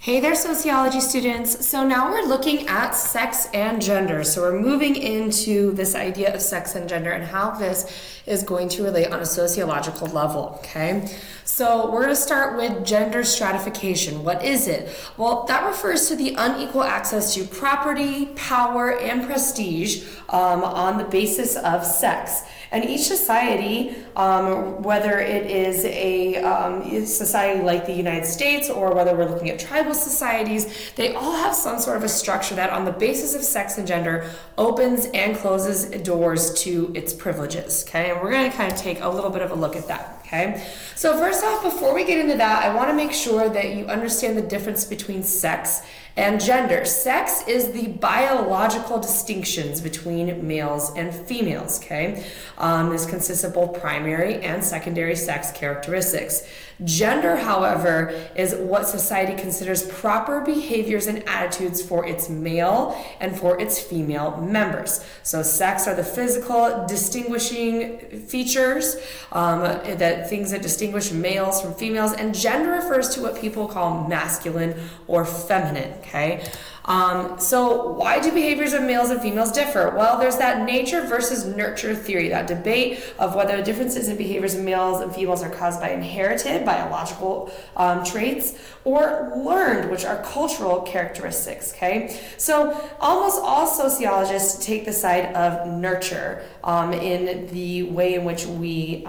Hey there, sociology students. So now we're looking at sex and gender. So we're moving into this idea of sex and gender and how this is going to relate on a sociological level, okay? So we're going to start with gender stratification. What is it? Well, that refers to the unequal access to property, power, and prestige on the basis of sex. And each society, whether it is a society like the United States or whether we're looking at tribal societies, they all have some sort of a structure that on the basis of sex and gender opens and closes doors to its privileges, okay? And we're going to kind of take a little bit of a look at that, okay? So first off, before we get into that, I want to make sure that you understand the difference between sex and gender. Sex is the biological distinctions between males and females, okay? This consists of both primary and secondary sex characteristics. Gender, however, is what society considers proper behaviors and attitudes for its male and for its female members. So sex are the physical distinguishing features, things that distinguish males from females, and gender refers to what people call masculine or feminine, okay? So why do behaviors of males and females differ? Well, there's that nature versus nurture theory, that debate of whether differences in behaviors of males and females are caused by inherited biological traits or learned, which are cultural characteristics, okay? So almost all sociologists take the side of nurture in the way in which we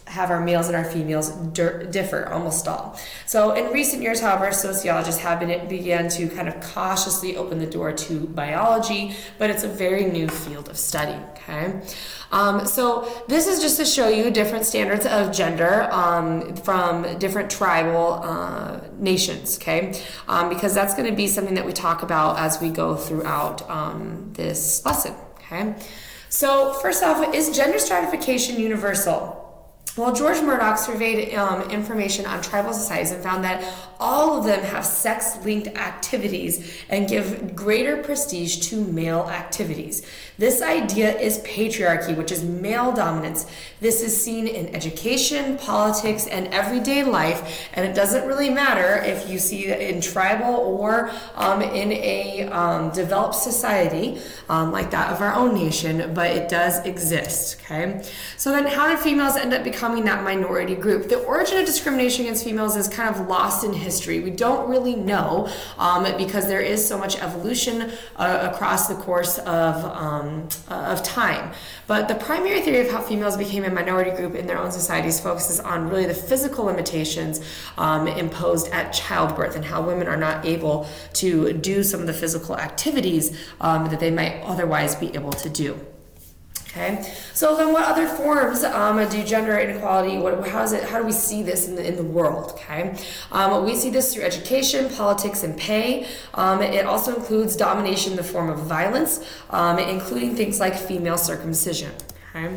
have our males and our females differ, almost all. So in recent years, however, sociologists have began to kind of cautiously open the door to biology, but it's a very new field of study, okay? So this is just to show you different standards of gender from different tribal nations, okay? Because that's going to be something that we talk about as we go throughout this lesson, okay? So first off, is gender stratification universal? Well, George Murdoch surveyed information on tribal societies and found that all of them have sex-linked activities and give greater prestige to male activities. This idea is patriarchy, which is male dominance. This is seen in education, politics, and everyday life, and it doesn't really matter if you see it in tribal or in a developed society like that of our own nation, but it does exist, okay? So then how did females end up becoming that minority group? The origin of discrimination against females is kind of lost in history. We don't really know because there is so much evolution across the course of time. But the primary theory of how females became a minority group in their own societies focuses on really the physical limitations imposed at childbirth and how women are not able to do some of the physical activities that they might otherwise be able to do. Okay, so then what other forms do gender inequality, how do we see this in the world, okay? We see this through education, politics, and pay. It also includes domination in the form of violence, including things like female circumcision, okay?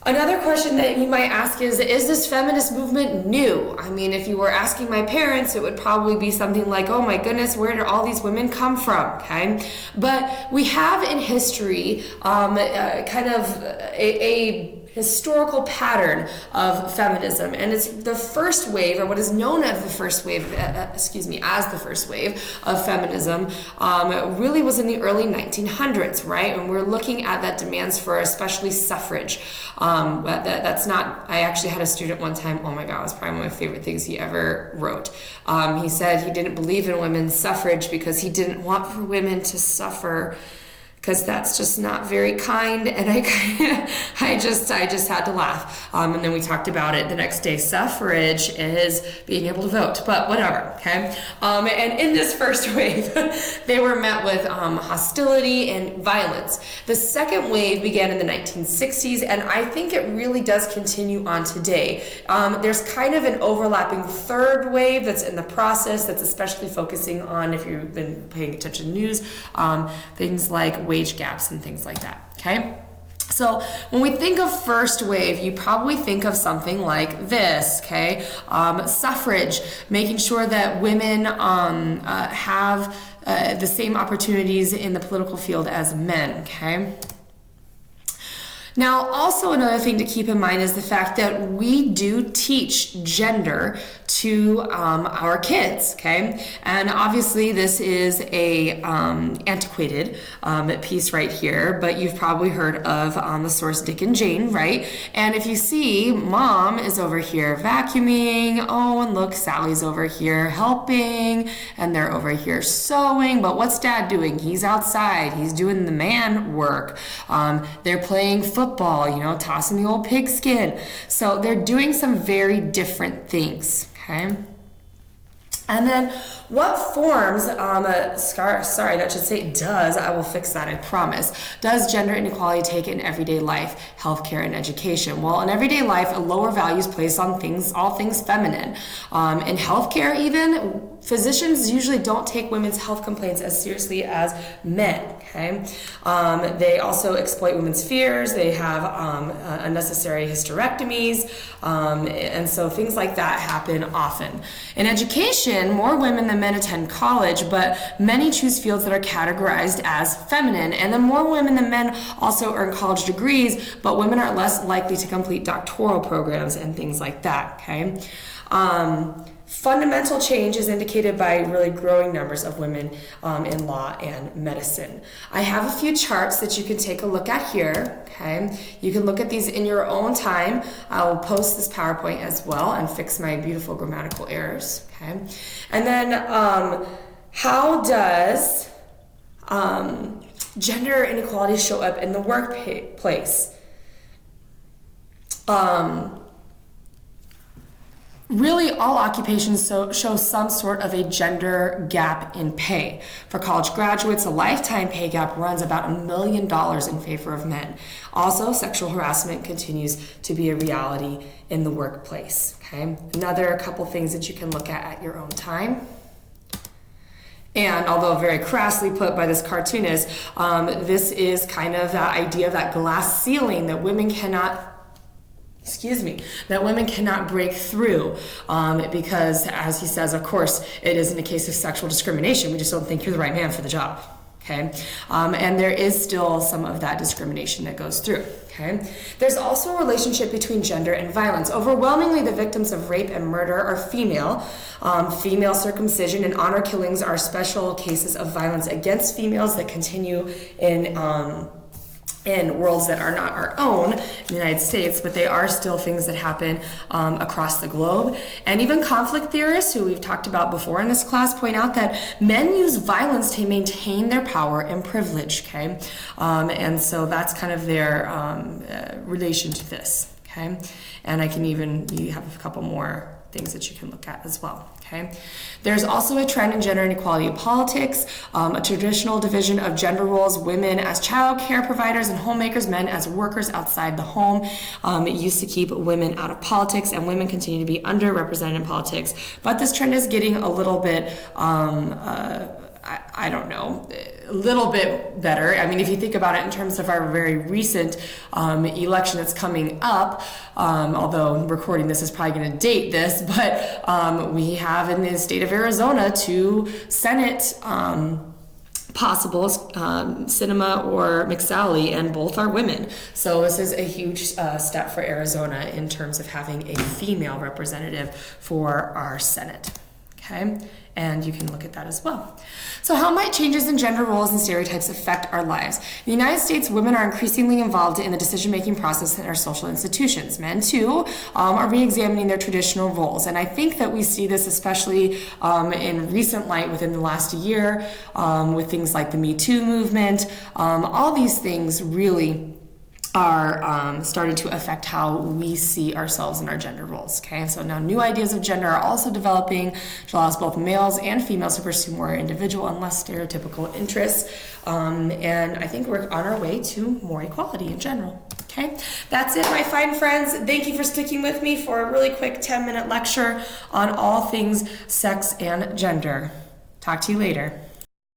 Another question that you might ask is this feminist movement new? I mean, if you were asking my parents, it would probably be something like, oh my goodness, where did all these women come from, okay? But we have in history kind of a historical pattern of feminism, and it's the first wave, or what is known as the first wave, as the first wave of feminism, really was in the early 1900s, right? And we're looking at that demands for especially suffrage. That's not, I actually had a student one time, oh my God, it was probably one of my favorite things he ever wrote. He said he didn't believe in women's suffrage because he didn't want for women to suffer, because that's just not very kind, and I just had to laugh. And then we talked about it the next day. Suffrage is being able to vote, but whatever, okay? And in this first wave, they were met with hostility and violence. The second wave began in the 1960s, and I think it really does continue on today. There's kind of an overlapping third wave that's in the process, that's especially focusing on, if you've been paying attention to the news, things like wage gaps and things like that, okay? So when we think of first wave, you probably think of something like this, okay? Suffrage, making sure that women have the same opportunities in the political field as men, okay? Now, also another thing to keep in mind is the fact that we do teach gender to our kids, okay? And obviously this is a antiquated piece right here, but you've probably heard of the source Dick and Jane, right? And if you see, Mom is over here vacuuming, oh, and look, Sally's over here helping, and they're over here sewing, but what's Dad doing? He's outside, he's doing the man work. They're playing football, you know, tossing the old pigskin. So they're doing some very different things, okay? And then what forms, sorry, that should say does, I will fix that, I promise. Does gender inequality take in everyday life, healthcare, and education? Well, in everyday life, a lower value is placed on all things feminine. In healthcare even, physicians usually don't take women's health complaints as seriously as men, okay? They also exploit women's fears. They have unnecessary hysterectomies, and so things like that happen often. In education, more women than men attend college, but many choose fields that are categorized as feminine, and then more women than men also earn college degrees, but women are less likely to complete doctoral programs and things like that, okay? Fundamental change is indicated by really growing numbers of women in law and medicine. I have a few charts that you can take a look at here, okay? You can look at these in your own time. I will post this PowerPoint as well and fix my beautiful grammatical errors, okay? And then how does gender inequality show up in the workplace? Really, all occupations show some sort of a gender gap in pay. For college graduates, a lifetime pay gap runs about $1 million in favor of men. Also, sexual harassment continues to be a reality in the workplace. Okay? Another couple things that you can look at your own time. And although very crassly put by this cartoonist, this is kind of that idea of that glass ceiling that women cannot break through because, as he says, of course, it isn't a case of sexual discrimination. We just don't think you're the right man for the job, okay? And there is still some of that discrimination that goes through, okay? There's also a relationship between gender and violence. Overwhelmingly, the victims of rape and murder are female. Female circumcision and honor killings are special cases of violence against females that continue in worlds that are not our own in the United States, but they are still things that happen across the globe. And even conflict theorists, who we've talked about before in this class, point out that men use violence to maintain their power and privilege, okay? And so that's kind of their relation to this, okay? And you have a couple more things that you can look at as well, okay? There's also a trend in gender inequality in politics, a traditional division of gender roles, women as child care providers and homemakers, men as workers outside the home. It used to keep women out of politics, and women continue to be underrepresented in politics. But this trend is getting a little bit, I don't know, a little bit better. I mean, if you think about it in terms of our very recent election that's coming up, although recording this is probably going to date this, but we have in the state of Arizona 2 Senate possible, Sinema or McSally, and both are women. So this is a huge step for Arizona in terms of having a female representative for our Senate, okay? And you can look at that as well. So how might changes in gender roles and stereotypes affect our lives? In the United States, women are increasingly involved in the decision-making process in our social institutions. Men, too, are re-examining their traditional roles. And I think that we see this especially in recent light within the last year with things like the Me Too movement. All these things really are starting to affect how we see ourselves in our gender roles, okay? So now new ideas of gender are also developing, which allows both males and females to pursue more individual and less stereotypical interests. And I think we're on our way to more equality in general, okay? That's it, my fine friends. Thank you for sticking with me for a really quick 10-minute lecture on all things sex and gender. Talk to you later.